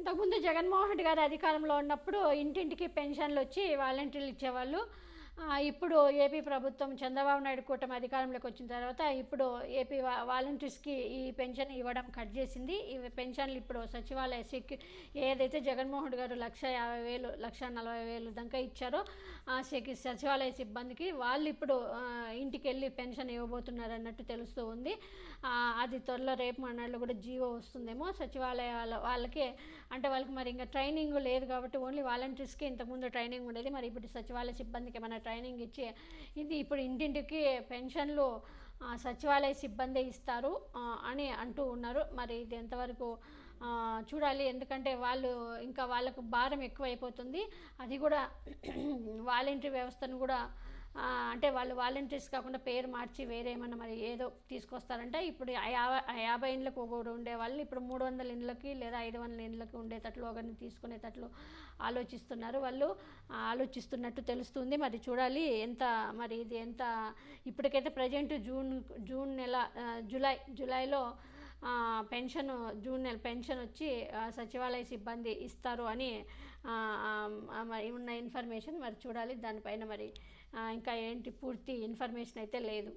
ఇంతకుముందు జగన్మోహన్ రెడ్డి గారు అధికారంలో ఉన్నప్పుడు ఇంటింటికి పెన్షన్లు వచ్చి వాలంటీర్లు ఇచ్చేవాళ్ళు. ఇప్పుడు ఏపీ ప్రభుత్వం చంద్రబాబు నాయుడు కూటమి అధికారంలోకి వచ్చిన తర్వాత ఇప్పుడు ఏపీ వాలంటీర్స్కి ఈ పెన్షన్ ఇవ్వడం కట్ చేసింది. ఈ పెన్షన్లు ఇప్పుడు సచివాలయ ఏదైతే జగన్మోహన్ రెడ్డి గారు 1,50,000 1,40,000 దాకా ఇచ్చారో ఆ సచివాలయ సిబ్బందికి వాళ్ళు ఇప్పుడు ఇంటికి వెళ్ళి పెన్షన్ ఇవ్వబోతున్నారు అన్నట్టు తెలుస్తూ ఉంది. అది త్వరలో రేపు మనాళ్ళు కూడా జీవో వస్తుందేమో సచివాలయ వాళ్ళకి. అంటే వాళ్ళకి మరి ఇంకా ట్రైనింగ్ లేదు కాబట్టి ఓన్లీ వాలంటీర్స్కి ఇంతకుముందు ట్రైనింగ్ ఉండేది. మరి ఇప్పుడు సచివాలయ సిబ్బందికి ఏమైనా ట్రైనింగ్ ఇచ్చి ఇది ఇప్పుడు ఇంటింటికి పెన్షన్లు సచివాలయ సిబ్బంది ఇస్తారు అని అంటూ ఉన్నారు. మరి ఇది ఎంతవరకు చూడాలి. ఎందుకంటే వాళ్ళకు భారం ఎక్కువైపోతుంది. అది కూడా వాలంటీర్ వ్యవస్థను కూడా అంటే వాళ్ళు వాలంటీర్స్ కాకుండా పేరు మార్చి వేరే ఏమన్నా మరి ఏదో తీసుకొస్తారంటే ఇప్పుడు 50 ఇండ్లకు ఒకరు ఉండే వాళ్ళు ఇప్పుడు 300 ఇండ్లకి లేదా 500 ఇండ్లకి ఉండేటట్లు ఒకరిని తీసుకునేటట్లు ఆలోచిస్తున్నట్టు తెలుస్తుంది. మరి చూడాలి మరి ఇది ఎంత. ఇప్పటికైతే ప్రజెంట్ జూన్ నెల జూలైలో జూన్ నెల పెన్షన్ వచ్చి సచివాలయ సిబ్బంది ఇస్తారు అని ఉన్న ఇన్ఫర్మేషన్. మరి చూడాలి దానిపైన మరి ఇంకా ఏంటి పూర్తి ఇన్ఫర్మేషన్ అయితే లేదు.